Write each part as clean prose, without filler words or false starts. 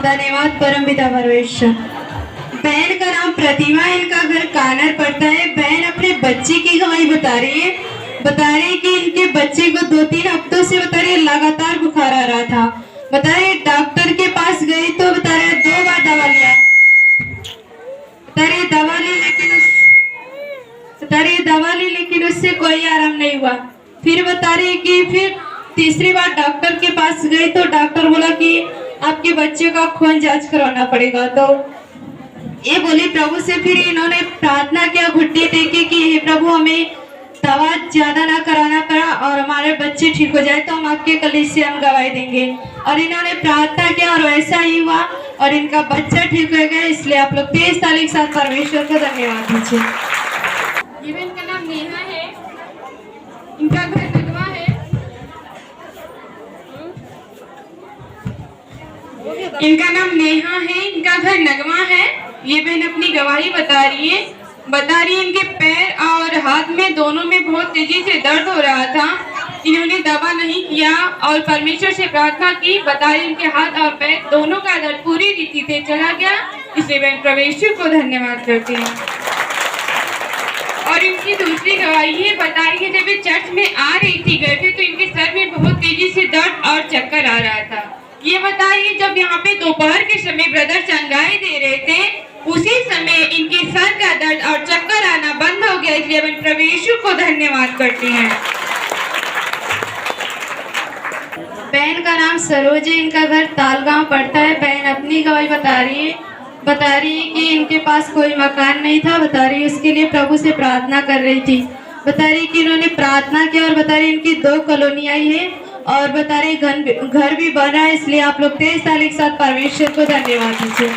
धन्यवाद परमपिता परमेश्वर। बहन का नाम प्रतिमा, इनका घर कानर पड़ता है। बहन अपने बच्चे की गवाही बता रही है कि इनके बच्चे को 2-3 हफ्तों से बता रही है लगातार बुखार आ रहा था। बता रही डॉक्टर के पास गई तो बता रहे 2 बार दवा लिया, बता रही दवा ली लेकिन उससे कोई आराम नहीं हुआ। फिर बता रही कि फिर तीसरी बार डॉक्टर के पास गई तो डॉक्टर बोला कि आपके बच्चे का खून जांच करवाना पड़ेगा। तो ये बोली प्रभु से। फिर इन्होंने प्रार्थना किया घुट्टी टेके कि हे प्रभु हमें दवा ज्यादा ना कराना पड़ा और हमारे बच्चे ठीक हो जाए तो हम आपके कलीसिया में गवाही देंगे। और इन्होंने प्रार्थना किया और वैसा ही हुआ और इनका बच्चा ठीक हो गया। इसलिए आप लोग तेज ताली के साथ परमेश्वर को धन्यवाद दीजिए। इनका नाम नेहा है, इनका घर नगवा है। इनका नाम नेहा है, इनका घर नगवा है। ये बहन अपनी गवाही बता रही है इनके पैर और हाथ में दोनों में बहुत तेजी से दर्द हो रहा था। इन्होंने दवा नहीं किया और परमेश्वर से प्रार्थना की। बता रही इनके हाथ और पैर दोनों का दर्द पूरी रीति से चला गया। इसलिए बहन परमेश्वर को धन्यवाद करती है। और इनकी दूसरी गवाही है, बता रही है जब ये चर्च में आ रही थी घर पे तो इनके सर में बहुत तेजी से दर्द और चक्कर आ रहा था। ये बता रही है जब यहाँ पे दोपहर के समय ब्रदर चंगाई दे रहे थे उसी समय इनके सर का दर्द और चक्कर आना बंद हो गया। इसलिए हम प्रभु को धन्यवाद करते हैं। बहन का नाम सरोज है, इनका घर तालगांव पड़ता है। बहन अपनी गवाही बता रही है कि इनके पास कोई मकान नहीं था। बता रही है उसके लिए प्रभु से प्रार्थना कर रही थी। बता रही कि इन्होंने प्रार्थना किया और बता रही इनकी 2 कॉलोनी आई है और बता रही घर भी बना है। इसलिए आप लोग तेज ताली के साथ परमेश्वर को धन्यवाद दीजिए।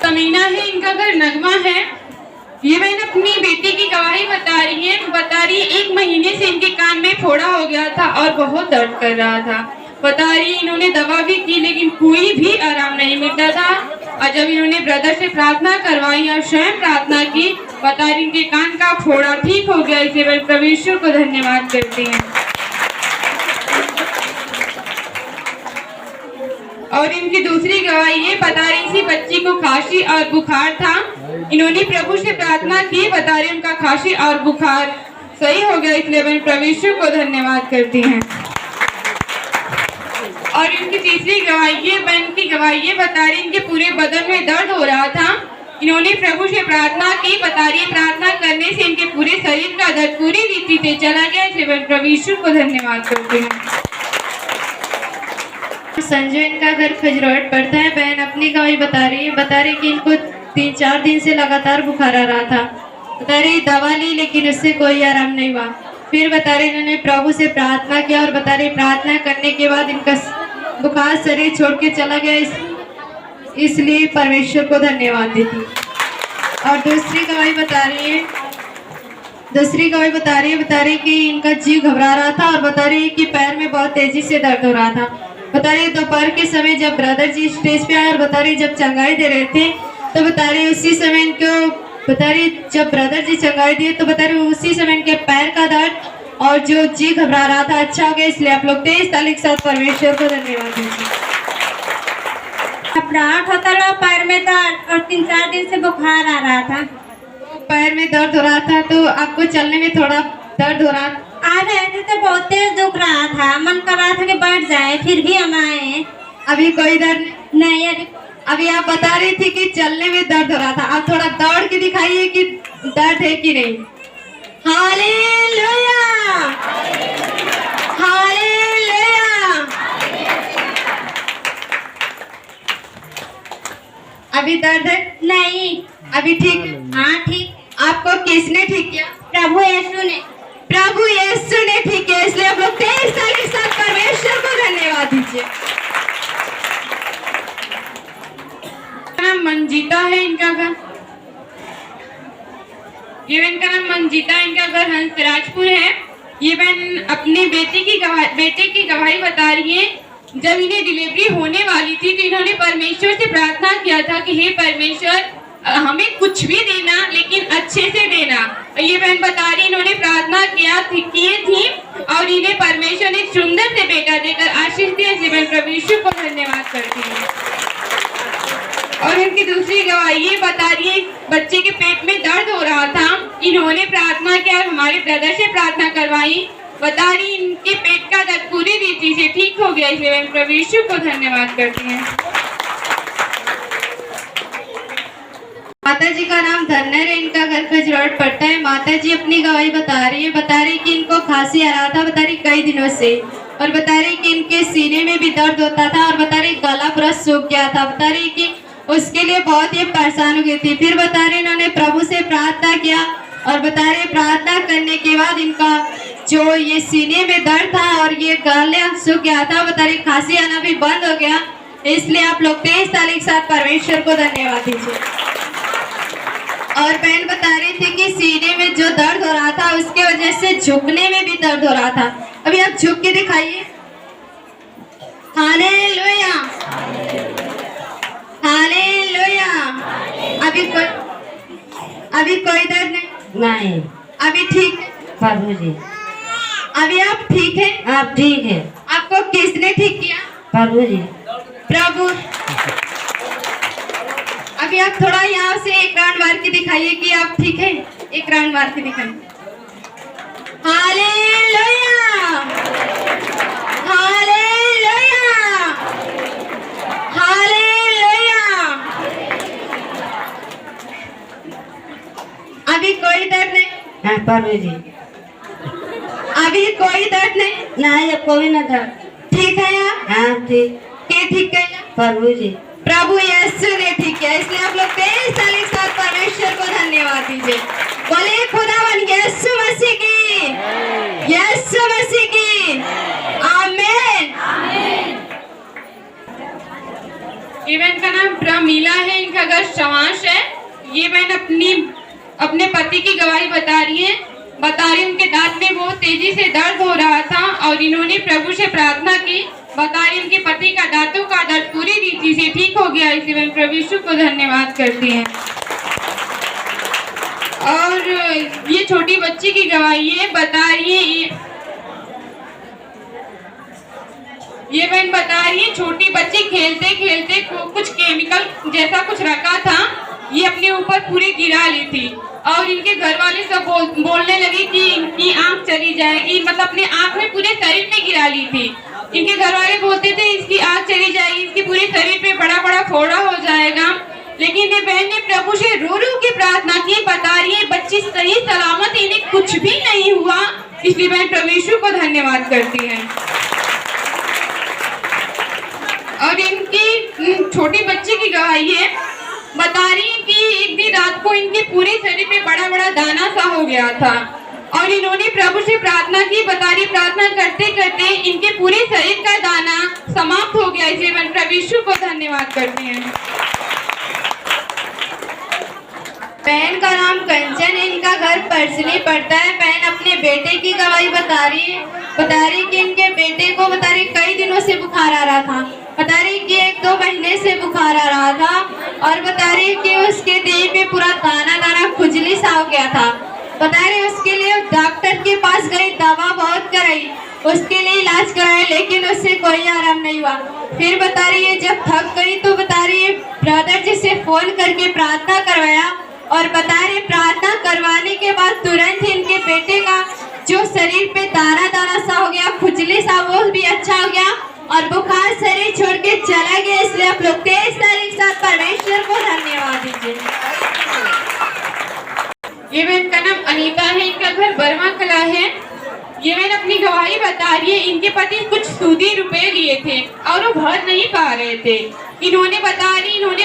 समीना है, इनका घर नगमा है। ये बहन अपनी बेटी की गवाही बता रही है 1 महीने से इनके कान में फोड़ा हो गया था और बहुत दर्द कर रहा था। बता रही इन्होंने दवा भी की लेकिन कोई भी आराम नहीं मिलता था। और जब इन्होंने ब्रदर से प्रार्थना करवाई और स्वयं प्रार्थना की, बता रही इनके कान का फोड़ा ठीक हो गया। इसे वह परमेश्वर को धन्यवाद करते हैं। और इनकी दूसरी गवाही है, बता रही इसी बच्ची को खांसी और बुखार था। इन्होंने प्रभु से प्रार्थना की। बता रही उनका खांसी और बुखार सही हो गया। इसलिए मैं परमेश्वर को धन्यवाद करती हैं। और इनकी तीसरी गवाही है, बहन की गवाही है, बता रही इनके पूरे बदन में दर्द हो रहा था। इन्होंने प्रभु से प्रार्थना की। बता रही प्रार्थना करने से इनके पूरे शरीर का दर्द पूरी रीति से चला गया। इसलिए मैं परमेश्वर को धन्यवाद करती हूँ। संजय, इनका घर खजरोट पड़ता है। बहन अपनी गवाही बता रही कि इनको 3-4 दिन से लगातार बुखार आ रहा था। बता रही दवा ली लेकिन उससे कोई आराम नहीं हुआ। फिर बता रही इन्होंने प्रभु से प्रार्थना किया और बता रही प्रार्थना करने के बाद इनका बुखार शरीर छोड़ के चला गया। इसलिए परमेश्वर को धन्यवाद देती। और दूसरी गवाही बता रही कि इनका जीव घबरा रहा था और बता रही कि पैर में बहुत तेजी से दर्द हो रहा था। बता रही दोपहर के समय जब ब्रदर जी स्टेज पे आए और बता रही जब चंगाई दे रहे थे तो बता रही उसी समय इनको बता रही जब ब्रदर जी चंगाई दिए तो बता रही उसी समय इनके पैर का दर्द और जो जी घबरा रहा था अच्छा हो गया। इसलिए आप लोग तेज ताली के साथ परमेश्वर को धन्यवाद दीजिए। घबराहट होता रहा, पैर में दर्द और 3-4 दिन से बुखार आ रहा था। पैर में दर्द हो रहा था तो आपको चलने में थोड़ा दर्द हो रहा था। आ रहे थे तो बहुत तेज दुख रहा था, मन कर रहा था कि बैठ जाए, फिर भी हम आए। अभी कोई दर्द नहीं। अभी आप बता रही थी कि चलने में दर्द हो रहा था। आप थोड़ा दौड़ के दिखाइए कि दर्द है कि नहीं। Hallelujah, hallelujah. अभी दर्द है? नहीं। अभी ठीक? हाँ ठीक। आपको किसने ठीक किया? प्रभु यीशु ने। प्रभु यीशु ने ठीक किया। इसलिए आप लोग तेज ताली के साथ परमेश्वर को धन्यवाद दीजिए। नाम मंजीता है, इनका घर ये बहन का नाम मंजीता, इनका घर हंसराजपुर है। ये बहन अपने बेटे की गवाही बता रही है। जब इन्हें डिलीवरी होने वाली थी तो इन्होंने परमेश्वर से प्रार्थना किया था कि हे परमेश्वर हमें कुछ भी देना लेकिन अच्छे से देना। ये बहन बता रही इन्होंने प्रार्थना किए थी और इन्हें परमेश्वर ने सुंदर से बेटा देकर आशीष दिया। इसे बहन प्रभु यीशु को धन्यवाद करती हूँ। और इनकी दूसरी गवाही ये बता रही है, बच्चे के पेट में दर्द हो रहा था, इन्होंने प्रार्थना किया और हमारे ब्रदर से प्रार्थना करवाई। बता रही इनके पेट का दर्द पूरी रीति से ठीक हो गया, इसलिए मैं प्रभु यीशु को धन्यवाद करती हूँ। माता जी का नाम धन्य है, इनका घर खजरौट पड़ता है। माता जी अपनी गवाही बता रही है, बता रही कि इनको खांसी आ रहा था, बता रही कई दिनों से, और बता रही कि इनके सीने में भी दर्द होता था, और बता रही गला पूरा सूख गया था, बता रही कि उसके लिए बहुत ही परेशान हो गई थी। फिर बता रही इन्होंने प्रभु से प्रार्थना किया, और बता रही प्रार्थना करने के बाद इनका जो ये सीने में दर्द था और ये गला सूख गया था, बता रही खांसी आना भी बंद हो गया। इसलिए आप लोग 23 तारीख के साथ परमेश्वर को धन्यवाद दीजिए। और बहन बता रही थी कि सीने में जो दर्द हो रहा था उसके वजह से झुकने में भी दर्द हो रहा था। अभी आप झुक के दिखाइए। Hallelujah, hallelujah. अभी कोई दर्द नहीं, अभी ठीक है प्रभु जी। अभी आप ठीक है? आप ठीक है आपको किसने ठीक किया? प्रभु जी। प्रभु। अभी आप थोड़ा यहाँ से एक राउंड मार के दिखाइए कि आप ठीक है। एक राउंड मार के दिखाइए। Hallelujah, hallelujah, hallelujah. अभी कोई दर्द नहीं? हाँ प्रभु जी। अभी कोई दर्द नहीं? नहीं कोई न था। ठीक है आप? हाँ ठीक। के ठीक है प्रभु जी। प्रभु यीशु ने ठीक किया, इसलिए आप लोग 23 साल के साथ परमेश्वर को धन्यवाद दीजिए। बोले खुदावन यीशु मसीह की, यीशु मसीह की आमीन। ये बहन का नाम प्रमीला है, इनका घर शवांश है। ये बहन अपने पति की गवाही बता रही है। बता रही उनके दांत में बहुत तेजी से दर्द हो रहा था और इन्होंने प्रभु से प्रार्थना की। बता रही उनके पति का दांतों का दर्द पूरी रीति से ठीक हो गया, इसलिए मैं प्रभु यीशु को धन्यवाद करती हैं। और ये छोटी बच्ची की गवाही है। बता रही है ये बहन बता रही है, छोटी बच्ची खेलते खेलते कुछ केमिकल जैसा कुछ रखा था, ये अपने ऊपर पूरी गिरा ली थी और इनके घर वाले सब बोलने लगे कि इनकी आंख चली जाएगी, मतलब अपने आंख में पूरे शरीर में गिरा ली थी। इनके घर वाले बोलते थे इसकी आंख चली जाएगी, इसकी पूरे शरीर पे बड़ा बड़ा फोड़ा हो जाएगा। लेकिन ये बहन ने प्रभु से रो रो के प्रार्थना की। बता रही है बच्ची सही सलामत, इन्हें कुछ भी नहीं हुआ, इसलिए बहन प्रभु यीशु को धन्यवाद करती है। और इनकी छोटी बच्ची की गवाही है। बता रही है कि एक दिन रात को इनके पूरे शरीर पे बड़ा बड़ा दाना सा हो गया था और इन्होंने प्रभु से प्रार्थना की। बता रही प्रार्थना करते करते इनके पूरे शरीर का दाना समाप्त हो गया, इसलिए मैं प्रभु यीशु को धन्यवाद करती हैं। बहन का नाम कंचन है, इनका घर परसली पड़ता है। बहन अपने बेटे की गवाही बता रही है। बता रही कि इनके बेटे को बता रही कई दिनों से बुखार आ रहा था। बता रही कि 1-2 महीने से बुखार आ रहा था और बता रही कि उसके देह पे पूरा दाना दाना खुजली सा हो गया था। बता रही उसके लिए डॉक्टर के पास गई, दवा बहुत कराई, उसके लिए इलाज कराया, लेकिन उससे कोई आराम नहीं हुआ। फिर बता रही है जब थक गई तो बता रही है ब्रदर जी से फोन करके प्रार्थना करवाया और बता रही प्रार्थना करवाने के बाद तुरंत ही इनके बेटे का जो शरीर पे दाना दाना सा हो गया, खुजली सा, वो भी अच्छा हो गया और बुखार शरीर छोड़ के चला गया। इसलिए आप लोग 23 तारीख साथ परमेश्वर को धन्यवाद दीजिए। ये बहन का नाम अनीता है, इनका घर बर्मा कला है। ये बहन अपनी गवाही बता रही है। इनके पति कुछ सूदी रुपए लिए थे और वो भर नहीं पा रहे थे। इन्होंने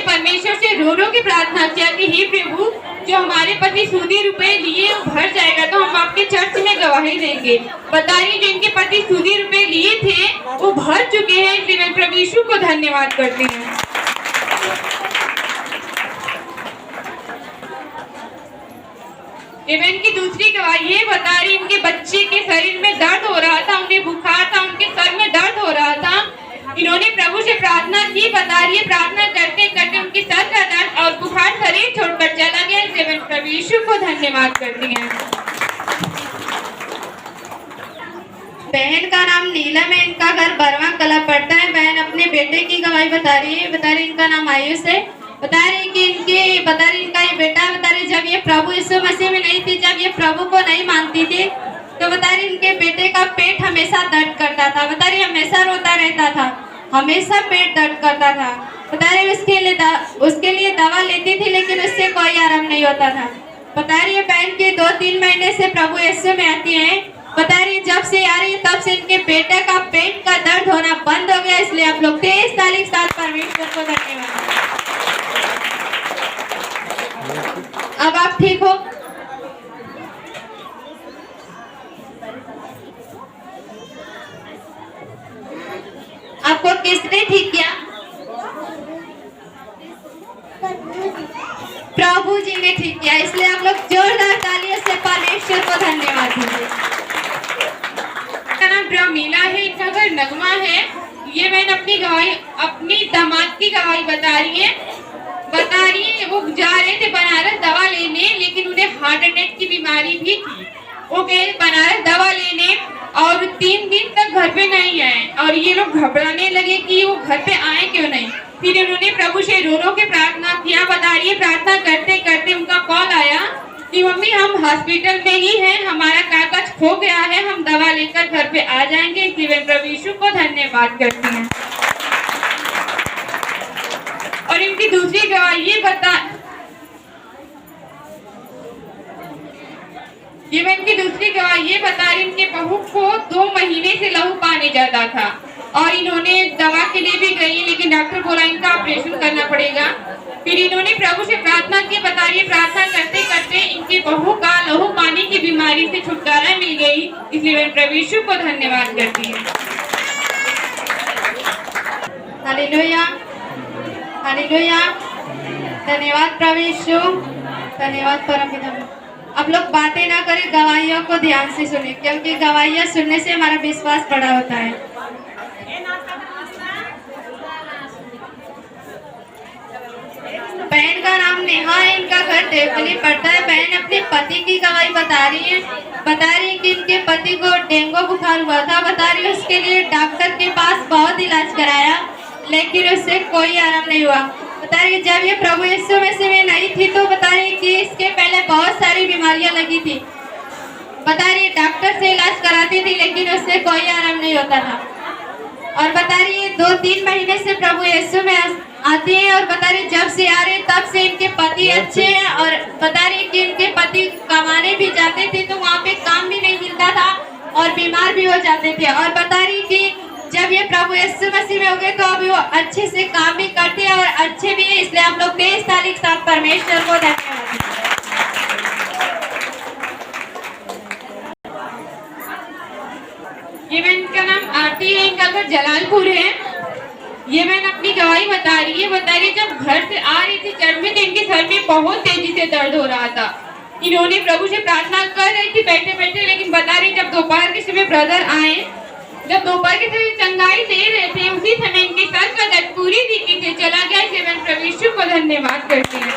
परमेश्वर से रो रो के प्रार्थना किया कि हे प्रभु, जो हमारे पति सूदी रुपए लिए वो भर जाएगा तो हम आपके चर्च में गवाही देंगे। बता रही जो इनके पति सूदी रुपए लिए थे वो भर चुके हैं, इसलिए मैं प्रभु यीशु को धन्यवाद करती हूँ। ये बहन की दूसरी गवाही है। बता रही इनके बच्चे के शरीर में दर्द हो रहा था, उन्हें बुखार था, उनके सर में दर्द हो रहा था। इन्होंने प्रभु से प्रार्थना की। बता रही है प्रार्थना करते करते उनके सर का दर्द और बुखार शरीर छोड़कर चला गया, इसलिए मैं प्रभु यीशु को धन्यवाद करती हैं। बहन का नाम नीलम है, इनका घर बरवा कला पड़ता है। बहन बता रही इनका नाम आयुष है। बता रही कि इनका ये बेटा बता रही जब ये प्रभु यीशु मसीह में नहीं थी, जब ये प्रभु को नहीं मानती थी, तो बता रही इनके बेटे का पेट हमेशा दर्द करता था। बता रही हमेशा रोता रहता था, हमेशा पेट दर्द करता था। बता रही उसके लिए दवा लेती थी, लेकिन उससे कोई आराम नहीं होता था। बता रही बहन के 2-3 महीने से प्रभु यीशु में आती है। बता रही जब से आ रही है तब से इनके बेटे का पेट का दर्द होना बंद हो गया। इसलिए आप लोग तेज ताली के साथ परमेश्वर को धन्यवाद। अब आप ठीक हो? आपको किसने ठीक किया? प्रभु जी ने ठीक किया। इसलिए आप लोग जोरदार तालियों से परमेश्वर को धन्यवाद दीजिए। मेरा नाम प्रमीला है, इनका घर नगमा है। ये मैंने अपनी दामाद की गवाही बता रही है। वो जा रहे थे बनारस दवा लेने, लेकिन उन्हें हार्ट अटैक की बीमारी भी थी। वो गए बनारस दवा लेने और 3 दिन तक घर पे नहीं आए और ये लोग घबराने लगे कि वो घर पे आए क्यों नहीं। फिर उन्होंने प्रभु से रो के प्रार्थना किया। बता रही है प्रार्थना करते करते उनका कॉल आया कि मम्मी हम हॉस्पिटल में ही हैं, हमारा कागज खो गया है, हम दवा लेकर घर पे आ जाएंगे। इसलिए मैं प्रभु यीशु को धन्यवाद करती हूँ। और इनकी दूसरी गवाही ये बता रही, इनके बहू को 2 महीने से लहू पानी जाता था और इन्होंने दवा के लिए भी गई, लेकिन डॉक्टर बोला इनका ऑपरेशन करना पड़ेगा। फिर इन्होंने प्रभु से प्रार्थना की। बता रही प्रार्थना करते करते इनके बहू का लहू पानी की बीमारी से छुटकारा मिल गई। इसलिए मैं प्रभु यीशु को धन्यवाद करती हूँ। Hallelujah, hallelujah. धन्यवाद प्रभु यीशु, धन्यवाद परमपिता। आप लोग बातें ना करें, गवाहियों को ध्यान से सुने, क्योंकि गवाहियां सुनने से हमारा विश्वास बड़ा होता है। बहन का नाम नेहा है, इनका घर देवली पड़ता है। बहन अपने पति की गवाही बता रही है। बता रही है कि इनके पति को डेंगू बुखार हुआ था। बता रही है उसके लिए डॉक्टर के पास बहुत इलाज कराया, लेकिन उससे कोई आराम नहीं हुआ। बता रही जब ये प्रभु यीशु मसीह में नहीं थी तो बता रही कि इसके पहले बहुत सारी बीमारियां लगी थी। बता रही डॉक्टर से इलाज कराती थी, लेकिन उससे कोई आराम नहीं होता था। और बता रही है 2-3 महीने से प्रभु यीशु में आती है। और बता रही जब से आ रहे तब से इनके पति अच्छे हैं। और बता रही कि इनके पति कमाने भी जाते थे तो वहाँ पे काम भी नहीं मिलता था और बीमार भी हो जाते थे। और बता रही कि जब ये प्रभु यीशु मसीह में हो गए तो अभी वो अच्छे से काम भी करते हैं और अच्छे भी है। इसलिए आप लोग 23 तारीख साथ परमेश्वर को धन्यवाद। ये बहन का नाम आरती है, इनका घर जलालपुर है। ये बहन अपनी गवाही बता रही है। बता रही जब घर से आ रही थी चर्च में तो इनके सर में बहुत तेजी से दर्द हो रहा था। इन्होंने प्रभु से प्रार्थना कर रही थी बैठे बैठे, लेकिन बता रही जब दोपहर के समय ब्रदर आए, जब दोपहर के समय चंगाई दे रहे थे, उसी समय इनके सर का दर्द पूरी तरीके से चला गया। इसलिए मैं प्रभु यीशु को धन्यवाद करती हूँ।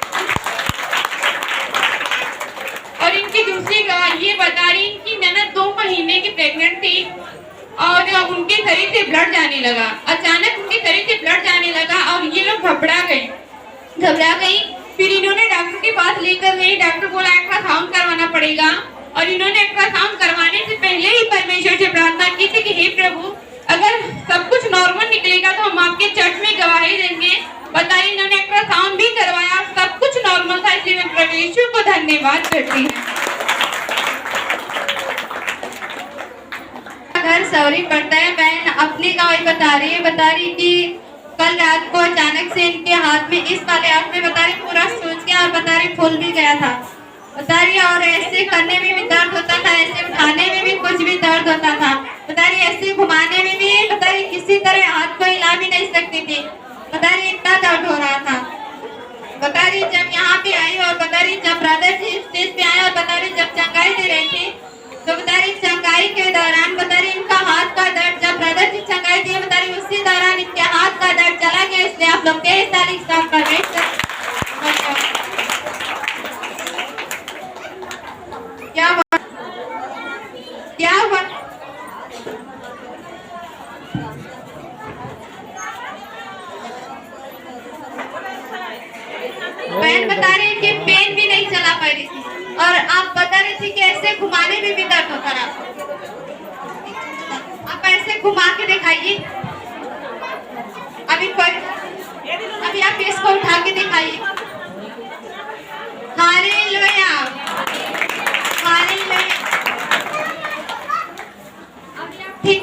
और इनकी दूसरी गवाही ये बता रही कि ननद 2 महीने की प्रेग्नेंट थी और उनके शरीर से ब्लड जाने लगा। अचानक उनके शरीर से ब्लड जाने लगा और ये लोग घबरा गई। फिर इन्होंने डॉक्टर के पास लेकर गई। डॉक्टर बोला अल्ट्रासाउंड करवाना पड़ेगा। और इन्होंने अल्ट्रासाउंड करवाने से पहले ही परमेश्वर से प्रार्थना की थी कि हे प्रभु, अगर सब कुछ नॉर्मल निकलेगा तो हम आपके चर्च में गवाही देंगे। बताइए इन्होंने अल्ट्रासाउंड भी करवाया, सब कुछ नॉर्मल था। इसलिए मैं परमेश्वर को धन्यवाद करती हूँ। घर सौरी पड़ता है। बहन अपनी गवाही बता रही है। बता रही कि कल रात को अचानक से इनके हाथ में, इस वाले हाथ में बता रही पूरा सूज गया और बता रही फूल भी गया था। बता रही और ऐसे करने में भी दर्द होता था, ऐसे उठाने में भी कुछ भी दर्द होता था। बता रही ऐसे घुमाने में भी बता रही किसी तरह हाथ को हिला भी नहीं सकती थी। बता रही इतना दर्द हो रहा था। बता रही जब यहाँ पे आई और बता रही जब ब्रदर जी स्टेज पे आए और बता रही जब चंगाई दे रही थी तो बता रही चंगाई के दौरान बता रही इनका हाथ का दर्द, जब ब्रदर जी चंगाई दिए बता रही उसी दौरान इनके हाथ का दर्द चला गया। इसलिए आप लोग 23 तारीख से क्या हुआ? रही थी और आप बता रही थी कि ऐसे घुमाने में भी दर्द होता रहा। आप ऐसे घुमा के दिखाइए। अभी आप इसको उठा के दिखाइए। Hallelujah, hallelujah. ठीक,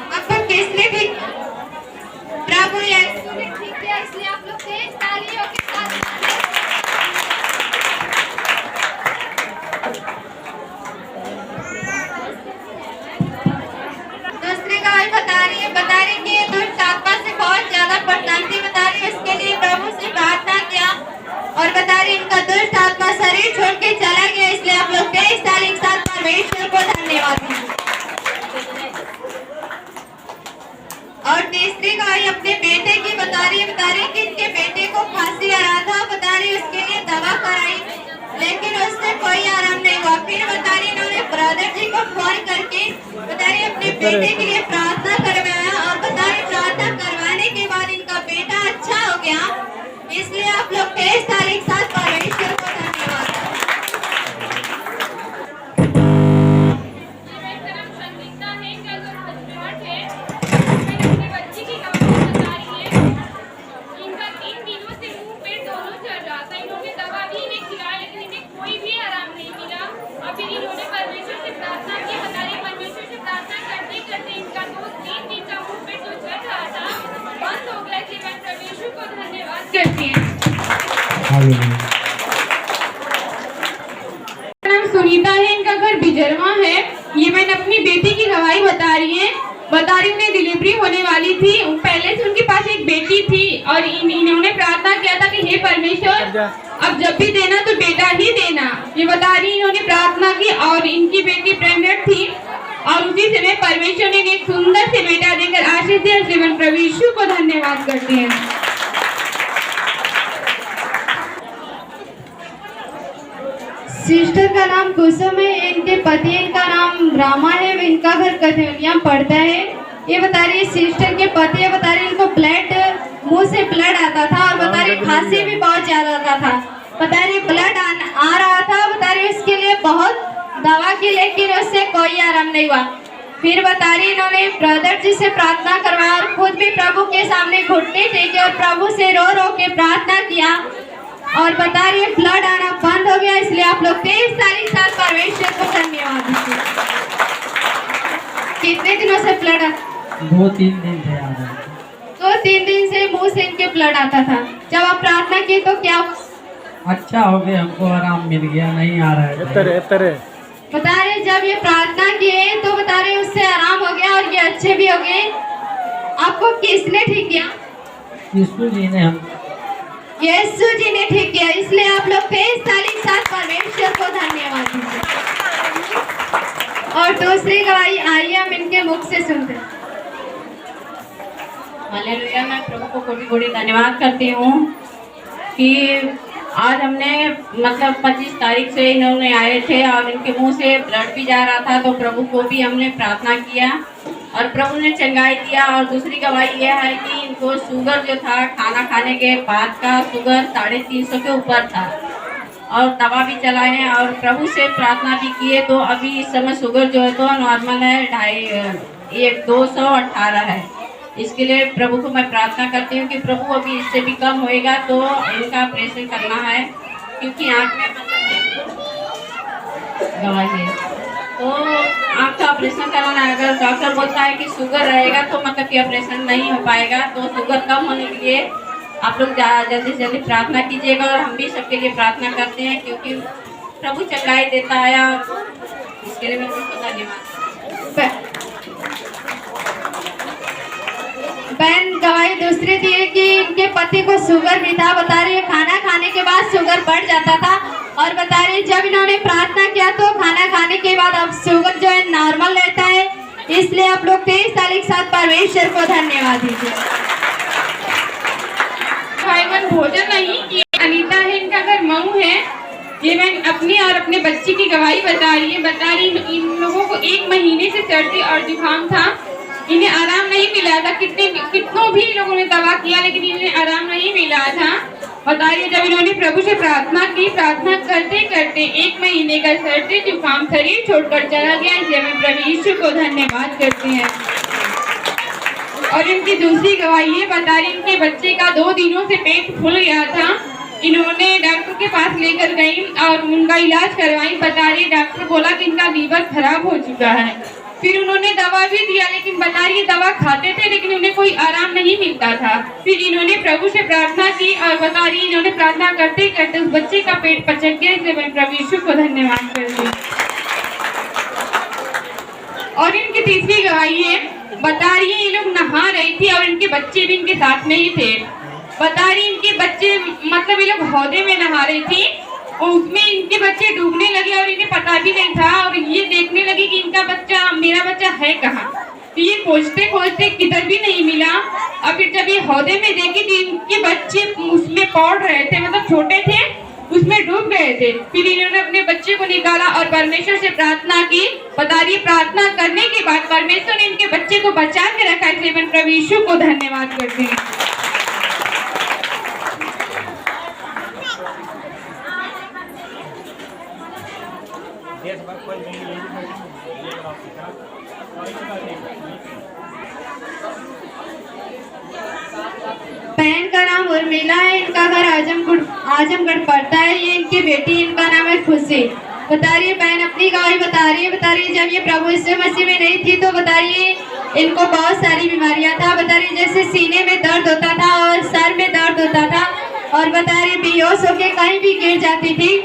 आपको किसने ठीक, प्रभु यीशु ने ठीक किया, इसलिए आप लोग तेज तालियों के साथ दूसरी गवाही बता रही कि ये दुष्ट आत्मा से बहुत ज्यादा परेशान थी। बता रही उसके लिए प्रभु से प्रार्थना किया और बता रही इनका दुष्ट आत्मा शरीर छोड़ के चला गया। इसलिए आप लोग तेज ताली के साथ परमेश्वर को धन्यवाद दें। और तीसरी गवाही अपने बेटे की बता रही कि इनके बेटे को खांसी आ रहा था। बता रही उसके लिए दवा कराई लेकिन उससे कोई आराम नहीं हुआ। फिर बता रही इन्होंने ब्रदर जी को फोन करके बता रही अपने बेटे के लिए प्रार्थना करवाया और बता रही प्रार्थना करवाने के बाद इनका बेटा अच्छा हो गया। इसलिए आप लोग तेज ताली के साथ परमेश्वर को धन्यवाद। नाम सुनीता है, इनका घर बिजरवा है। ये मैंने अपनी बेटी की गवाही बता रही है। उन्हें डिलीवरी होने वाली थी। पहले से उनके पास एक बेटी थी और इन्होंने प्रार्थना किया था कि हे परमेश्वर अब जब भी देना तो बेटा ही देना। ये बता रही इन्होंने प्रार्थना की और इनकी बेटी प्रेग्नेंट थी और उसी समय परमेश्वर ने एक सुंदर से बेटा देकर आशीष दिया। जीवन प्रभु यीशु को धन्यवाद करते हैं। सिस्टर का नाम कुसुम है, इनके पति इनका नाम रामा है, इनका घर कथौलिया पड़ता है। ये बता रही सिस्टर के पति बता रही इनको ब्लड, मुंह से ब्लड आता था और बता रही खांसी भी बहुत ज्यादा आता था। बता रही ब्लड आ रहा था। बता रही उसके लिए बहुत दवा की लेकिन उससे कोई आराम नहीं हुआ। फिर बता रही इन्होंने ब्रदर जी से प्रार्थना करवाया और खुद भी प्रभु के सामने घुटने टेके और प्रभु से रो रो के प्रार्थना किया और बता रही है ब्लड आना बंद हो गया। इसलिए आप लोग तेज ताली के साथ परमेश्वर को धन्यवाद दीजिए। कितने दिनों से ब्लड आता? 2-3 दिन थे। 2-3 दिन से मुंह से इनके ब्लड आता था। जब आप प्रार्थना की तो क्या अच्छा हो गया, हमको आराम मिल गया, नहीं आ रहा है। बता रहे जब ये प्रार्थना किए तो बता रहे उससे आराम हो गया और ये अच्छे भी हो गए। आपको किसने ठीक किया? यीशु जी ने यीशु जी ने ठीक किया। इसलिए आप लोग तेज ताली के साथ परमेश्वर को धन्यवाद दीजिए। और दूसरी गवाही आइए हम इनके मुख से सुनते हैं। हालेलुया। मैं प्रभु को कोटि कोटि धन्यवाद करती हूँ कि आज हमने मतलब 25 तारीख से इन्होंने आए थे और इनके मुंह से ब्लड भी जा रहा था तो प्रभु को भी हमने प्रार्थना किया और प्रभु ने चंगाई दिया। और दूसरी गवाही यह है कि इनको शुगर जो था खाना खाने के बाद का शुगर 350 के ऊपर था और दवा भी चलाए और प्रभु से प्रार्थना भी किए तो अभी इस समय शुगर जो है तो नॉर्मल है, 218 है। इसके लिए प्रभु को मैं प्रार्थना करती हूँ कि प्रभु अभी इससे भी कम होएगा तो इनका ऑपरेशन करना है क्योंकि आँख में गवाही है तो आँख का ऑपरेशन कराना है। अगर डॉक्टर बोलता है कि शुगर रहेगा तो मतलब कि ऑपरेशन नहीं हो पाएगा। तो शुगर कम होने के लिए आप लोग जल्दी से जल्दी प्रार्थना कीजिएगा और हम भी सबके लिए प्रार्थना करते हैं क्योंकि प्रभु चंगाई देता है और इसके लिए मैं उनको धन्यवाद। बहन गवाही दूसरी दी है कि इनके पति को शुगर भी था। बता रही है खाना खाने के बाद शुगर बढ़ जाता था और बता रही है जब इन्होंने प्रार्थना किया तो खाना खाने के बाद अब शुगर जो है नॉर्मल रहता है। इसलिए आप लोग 23 तारीख के साथ परमेश्वर को धन्यवाद दीजिए। भाईवन भोजन नहीं किए। अनीता है, इनका घर मऊ है। ये मैं अपनी और अपने बच्चे की गवाही बता रही है। इन लोगों को 1 महीने से सर्दी और जुकाम था। इन्हें आराम नहीं मिला था। कितनों भी लोगों ने दवा किया लेकिन इन्हें आराम नहीं मिला था। बताइए, जब इन्होंने प्रभु से प्रार्थना की, प्रार्थना करते करते 1 महीने का सर्दी जुकाम शरीर छोड़कर चला गया। इसलिए हम प्रभु यीशु को धन्यवाद करते हैं। और इनकी दूसरी गवाही ये बता रही, इनके बच्चे का 2 दिनों से पेट फूल गया था। इन्होंने डॉक्टर के पास लेकर गई और उनका इलाज करवाई। बता रही, डॉक्टर बोला कि इनका लीवर खराब हो चुका है। फिर उन्होंने दवा भी दिया लेकिन बता रही दवा खाते थे लेकिन उन्हें कोई आराम नहीं मिलता था। फिर इन्होंने प्रभु से प्रार्थना की और बता रही इन्होंने प्रार्थना करते करते उस बच्चे का पेट पचक गया। इसलिए मैं प्रभु यीशु को धन्यवाद करती हूँ। और इनकी तीसरी गवाही है, बता रही है ये लोग नहा रही थी और इनके बच्चे भी इनके साथ में ही थे। बता रही इनके बच्चे मतलब ये लोग हौदे में नहा रही थी और उसमें इनके बच्चे डूबने लगे और इन्हें पता भी नहीं था। और ये देखने लगी कि इनका बच्चा, मेरा बच्चा है कहाँ। तो ये खोजते खोजते किधर भी नहीं मिला। और फिर जब ये हौदे में देखी तो इनके बच्चे उसमें पौड़ रहे थे, मतलब छोटे थे, उसमें डूब गए थे। फिर इन्होंने अपने बच्चे को निकाला और परमेश्वर से प्रार्थना की। बता रही प्रार्थना करने के बाद परमेश्वर ने इनके बच्चे को बचा के रखा। इसलिए मैं प्रभु यीशु को धन्यवाद करती हूँ। बहन का नाम उर्मिला है, इनका घर आजमगढ़ पड़ता है। ये इनकी बेटी, इनका नाम है खुशी। बता रही है बहन अपनी गवाही बता रही है जब ये प्रभु यीशु मसीह में नहीं थी तो बता रही है इनको बहुत सारी बीमारियां था। बता रही जैसे सीने में दर्द होता था और सर में दर्द होता था और बता रही बेहोश होके कहीं भी गिर जाती थी।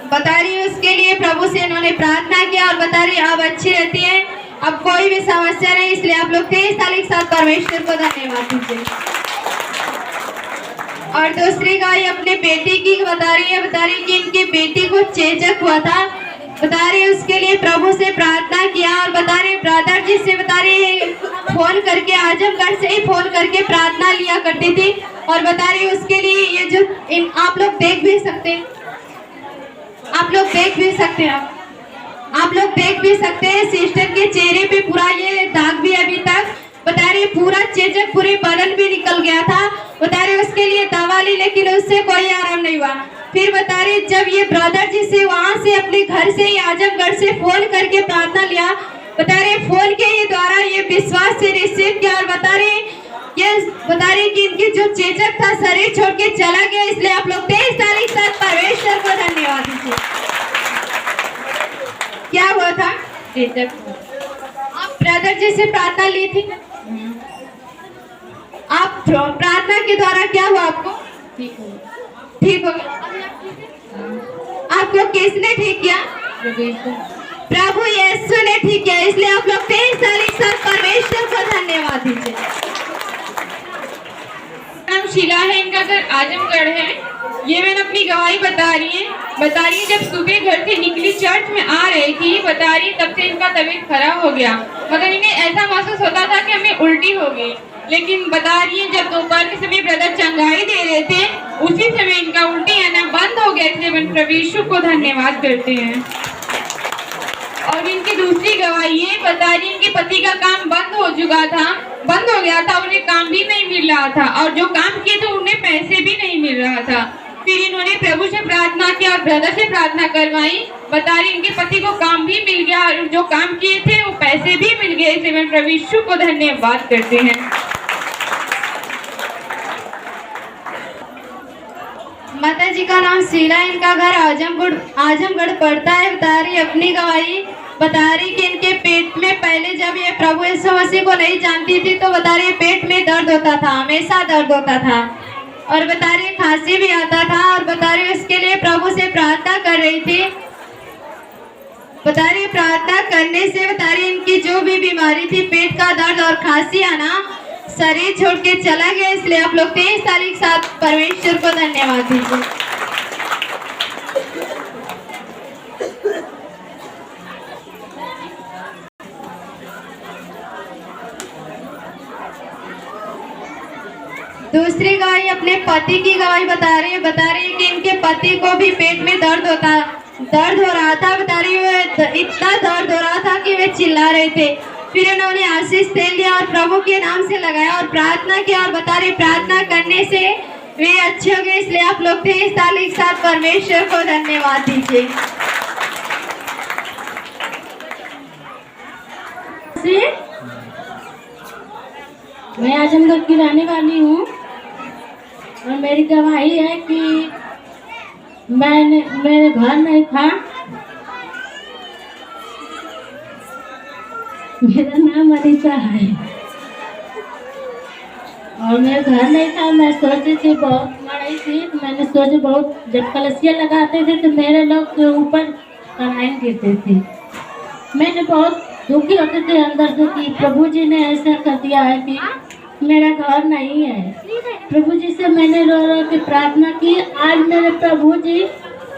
बता रही उसके लिए प्रभु से इन्होंने प्रार्थना किया और बता रही अब अच्छी रहती है, अब कोई भी समस्या नहीं। इसलिए आप लोग 23 साल के साथ परमेश्वर को धन्यवाद दीजिए। और दूसरी गाय अपने बेटी की बता रही है कि इनकी बेटी को चेचक हुआ था। बता रही उसके लिए प्रभु से प्रार्थना किया और बता रही ब्रदर जी से बता रही फोन करके, आजमगढ़ से ही फोन करके प्रार्थना लिया करती थी। और बता रही उसके लिए ये जो आप लोग देख भी सकते हैं, आप लोग देख भी सकते हैं सिस्टर के चेहरे पे पूरा ये दाग भी अभी तक। बता रही पूरा चेचक पूरे बदन भी निकल गया था। बता रही उसके लिए दवा ली लेकिन उससे कोई आराम नहीं हुआ। फिर बता रही जब ये ब्रदर जी से वहां से अपने घर से ही आजमगढ़ से फोन करके प्रार्थना लिया। बता रही फोन के ही द्वारा ये विश्वास से रिसीव किया और बता रही कि इनकी जो चेचक था शरीर छोड़ के चला गया। इसलिए आप लोग 23 साल के साथ परमेश्वर को धन्यवाद दीजिए। क्या हुआ था? चेचक। आप ब्रदर जी से प्रार्थना ली थी, आप प्रार्थना के द्वारा क्या हुआ आपको? ठीक हो गया। आपको किसने ठीक किया? प्रभु यीशु ने ठीक किया। इसलिए आप लोग 23 साल के साथ परमेश्वर को धन्यवाद दीजिए। नाम शीला है, इनका घर आजमगढ़ है। ये मैंने अपनी गवाही बता रही है जब सुबह घर से निकली चर्च में आ रही थी। बता रही तब से इनका तबीयत खराब हो गया, मतलब इन्हें ऐसा महसूस होता था कि हमें उल्टी हो गई। लेकिन बता रही है जब दोपहर के समय ब्रदर चंगाई दे रहे थे उसी समय इनका उल्टी आना बंद हो गया। इसलिए मैं प्रभु यीशु को धन्यवाद करते हैं। और इनकी दूसरी गवाही है, बता रही इनके पति का काम बंद हो गया था, उन्हें काम भी नहीं मिल रहा था और जो काम किए थे उन्हें पैसे भी नहीं मिल रहा था। फिर इन्होंने प्रभु से प्रार्थना की और ब्रदर से प्रार्थना करवाई। बता रही इनके पति को काम भी मिल गया और जो काम किए थे वो पैसे भी मिल गए। इसलिए मैं प्रभु यीशु को धन्यवाद करते हैं। माता जी का नाम शीला, इनका घर आजमगढ़ पड़ता है। बता रही अपनी गवाही बता रही कि इनके पेट में पहले जब ये प्रभु यीशु मसीह को नहीं जानती थी तो बता रही पेट में दर्द होता था, हमेशा दर्द होता था और बता रही खांसी भी आता था। और बता रही उसके लिए प्रभु से प्रार्थना कर रही थी। बता रही प्रार्थना करने से बता रही इनकी जो भी बीमारी थी, पेट का दर्द और खांसी आना, शरीर छोड़ के चला गया। इसलिए आप लोग 23 साल के साथ परमेश्वर को धन्यवाद दीजिए। दूसरी गवाही अपने पति की गवाही बता रही है कि इनके पति को भी पेट में दर्द हो रहा था। बता रही है इतना दर्द हो रहा था कि वे चिल्ला रहे थे। फिर उन्होंने आशीष तेल लिया और प्रभु के नाम से लगाया और प्रार्थना किया और बता रहे प्रार्थना करने से वे अच्छे हो गए। इसलिए आप लोग 23 तारीख के साथ परमेश्वर को धन्यवाद दीजिए। मैं आजमगढ़ की रहने वाली हूँ और मेरी गवाही है कि मेरे घर नहीं था। मेरा नाम अनीता है और मेरे घर नहीं था। मैं सोची थी, बहुत बड़ी थी, तो मैंने सोची बहुत, जब कलसिया लगाते थे तो मेरे लोग के ऊपर कढ़ाई गिरते थे। मैंने बहुत दुखी होते थे अंदर से कि प्रभु जी ने ऐसा कर दिया है कि मेरा घर नहीं है। प्रभु जी से मैंने रो रो के प्रार्थना की। आज मेरे प्रभु जी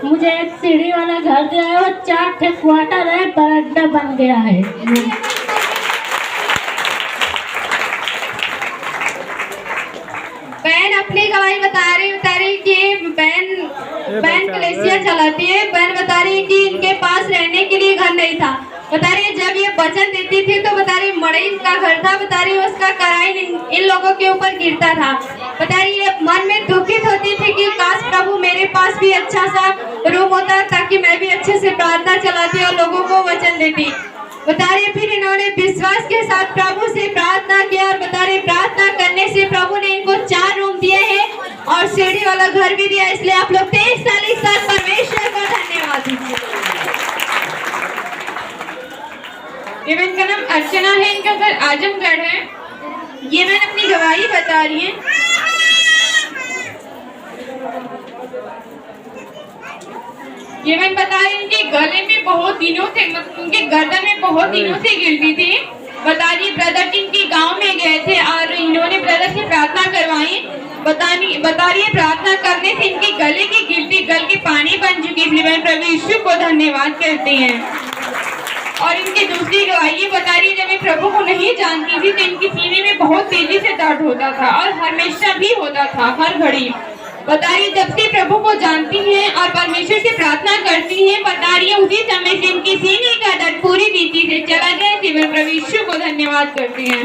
मुझे एक सीढ़ी वाला घर दिया है और 4 ठे क्वार्टर है, बरामदा बन गया है। बहन अपनी गवाही बता रही कि बहन कलेसिया चलाती है। बहन बता रही कि इनके पास रहने के लिए घर नहीं था। बता रही जब ये वचन देती थी तो बता रही मड़ई का घर था। बता रही उसका कराई इन लोगों के ऊपर गिरता था। बता रही ये मन में दुखित होती थी कि काश प्रभु मेरे पास भी अच्छा सा रूम होता ताकि मैं भी अच्छे से प्रार्थना चलाती और लोगों को वचन देती। बता रही फिर इन्होंने विश्वास के साथ प्रभु से प्रार्थना किया और बता रही प्रार्थना करने से प्रभु ने इनको 4 रूम दिए हैं और सीढ़ी वाला घर भी दिया। इसलिए आप लोग 23 तारीख के साथ परमेश्वर को धन्यवाद दीजिए। ये बहन का नाम अर्चना है, इनका घर आजमगढ़ है। ये बहन अपनी गवाही बता रही है। ये बहन बता रही इनके गले में बहुत दिनों से, मतलब उनके गर्दन में बहुत दिनों से गिरती थी। बता रही ब्रदर इनके गांव में गए थे और इन्होंने ब्रदर से प्रार्थना करवाई। बता रही प्रार्थना करने से इनके गले की गिरती गल के पानी बन चुकी। इसलिए बहन प्रभु यीशु को धन्यवाद करते हैं। और इनकी दूसरी गवाही बता रही जब मैं प्रभु को नहीं जानती थी तो इनकी सीने में बहुत तेजी से दर्द होता था और हमेशा भी होता था, हर घड़ी। बता रही जब से प्रभु को जानती हैं और परमेश्वर से प्रार्थना करती हैं, बता रही है उसी समय से इनकी सीने का दर्द पूरी रीति से चला गया। प्रभु यीशु को धन्यवाद करते हैं।